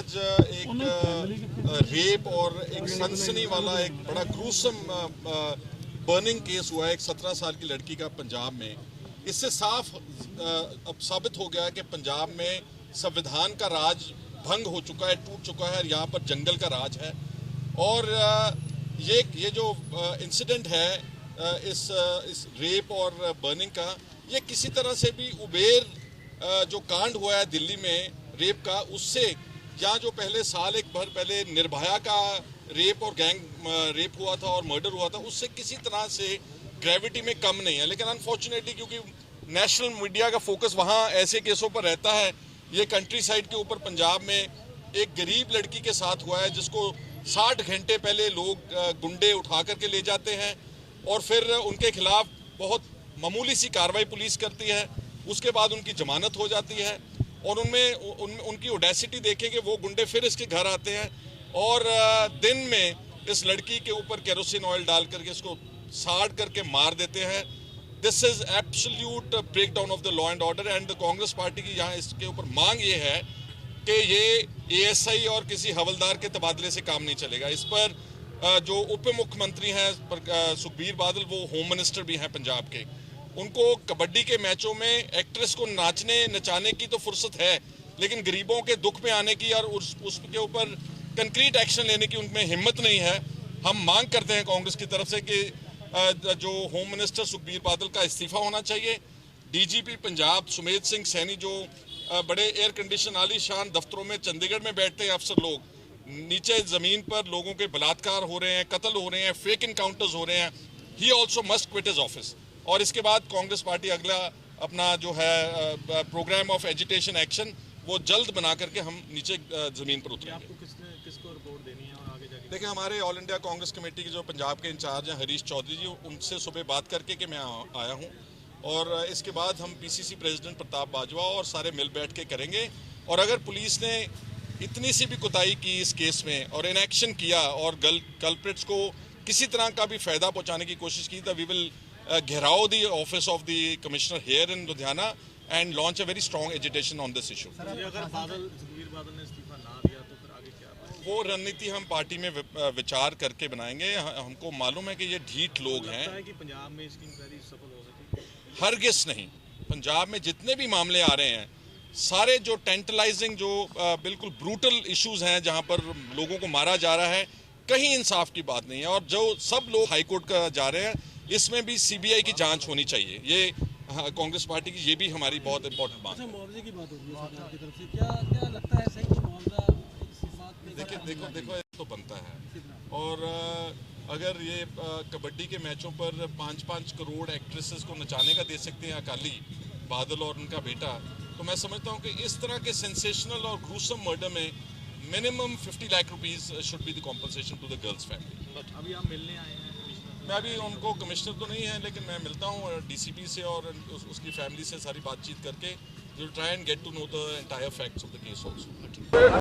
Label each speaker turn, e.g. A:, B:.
A: आज एक रेप और एक सनसनी वाला एक बड़ा ग्रूसम बर्निंग केस हुआ है एक 17 साल की लड़की का पंजाब में। इससे साफ अब साबित हो गया है कि पंजाब में संविधान का राज भंग हो चुका है, टूट चुका है। यहाँ पर जंगल का राज है और ये जो इंसिडेंट है इस रेप और बर्निंग का, ये किसी तरह से भी उबेर जो कांड हुआ है दिल्ली में रेप का, उससे यहाँ जो पहले साल एक भर पहले निर्भया का रेप और गैंग रेप हुआ था और मर्डर हुआ था, उससे किसी तरह से ग्रेविटी में कम नहीं है। लेकिन अनफॉर्चुनेटली क्योंकि नेशनल मीडिया का फोकस वहाँ ऐसे केसों पर रहता है, ये कंट्री साइड के ऊपर पंजाब में एक गरीब लड़की के साथ हुआ है जिसको 60 घंटे पहले लोग गुंडे उठा करके ले जाते हैं और फिर उनके खिलाफ बहुत मामूली सी कार्रवाई पुलिस करती है, उसके बाद उनकी जमानत हो जाती है और उनकी ओडेसिटी देखें कि वो गुंडे फिर इसके घर आते हैं और दिन में इस लड़की के ऊपर केरोसिन ऑयल डाल करके इसको साड़ करके मार देते हैं। This is absolute break down of the law and order and Congress party की यहाँ इसके ऊपर मांग ये है कि ये एएसआई और किसी हवलदार के तबादले से काम नहीं चलेगा। इस पर जो उप मुख्यमंत्री हैं सुखबीर बादल, वो होम मिनिस्टर भी हैं पंजाब के, उनको कबड्डी के मैचों में एक्ट्रेस को नाचने नचाने की तो फुर्सत है, लेकिन गरीबों के दुख में आने की और उसके ऊपर कंक्रीट एक्शन लेने की उनमें हिम्मत नहीं है। हम मांग करते हैं कांग्रेस की तरफ से कि जो होम मिनिस्टर सुखबीर बादल का इस्तीफा होना चाहिए। डीजीपी पंजाब सुमेध सिंह सैनी, जो बड़े एयर कंडीशन आलीशान दफ्तरों में चंडीगढ़ में बैठते हैं अफसर लोग, नीचे जमीन पर लोगों के बलात्कार हो रहे हैं, कत्ल हो रहे हैं, फेक इनकाउंटर्स हो रहे हैं, he also must quit his office. और इसके बाद कांग्रेस पार्टी अगला अपना जो है प्रोग्राम ऑफ एजिटेशन एक्शन वो जल्द बना करके हम नीचे जमीन पर उतरेंगे।
B: किसको रिपोर्ट देनी है और आगे जाके?
A: देखिए, हमारे ऑल इंडिया कांग्रेस कमेटी के जो पंजाब के इंचार्ज हैं हरीश चौधरी जी, उनसे सुबह बात करके कि मैं आया हूँ और इसके बाद हम पीसीसी प्रेसिडेंट प्रताप बाजवा और सारे मिल बैठ के करेंगे। और अगर पुलिस ने इतनी सी भी कुताही की इस केस में और इनएक्शन किया और कल्प्रिट्स को किसी तरह का भी फायदा पहुंचाने की कोशिश की, तो वी विल घेराव the office of the commissioner here in Ludhiana and launch a very strong agitation on this issue.
B: अगर सुखबीर बादल ने इस्तीफा ना दिया तो फिर आगे क्या?
A: वो रणनीति हम पार्टी में विचार करके बनाएंगे। हमको मालूम है कि ये ढीठ लोग हैं।
B: लगता है कि पंजाब में इसकी इंक्वायरी सफल हो सकेगी?
A: हरगिज़ नहीं। पंजाब में जितने भी मामले आ रहे हैं, सारे जो टेंटलाइजिंग, जो बिल्कुल ब्रूटल इश्यूज हैं, जहां पर लोगों को मारा जा रहा है, कहीं इंसाफ की बात नहीं है। और जो सब लोग हाईकोर्ट का जा रहे हैं, इसमें भी सीबीआई की जांच होनी चाहिए। ये कांग्रेस पार्टी की ये भी हमारी बहुत इंपॉर्टेंट बात है।
C: मुआवजे की बात होगी सरकार की तरफ से, क्या लगता है सही कि मुआवजा इस बात में?
A: देखो ये तो बनता है। और अगर ये कबड्डी के मैचों पर 5-5 करोड़ एक्ट्रेसेस को नचाने का दे सकते हैं अकाली बादल और उनका बेटा, तो मैं समझता हूँ कि इस तरह के सेंसेशनल और ग्रूसम मर्डर में minimum 50 lakh rupees should be the compensation to the girl's family.
B: अभी आप मिलने आए हैं कमिश्नर?
A: मैं अभी उनको, कमिश्नर तो नहीं है लेकिन मैं मिलता हूँ डीसीपी से और उसकी फैमिली से सारी बातचीट करके will try and get to know the entire facts of the case also.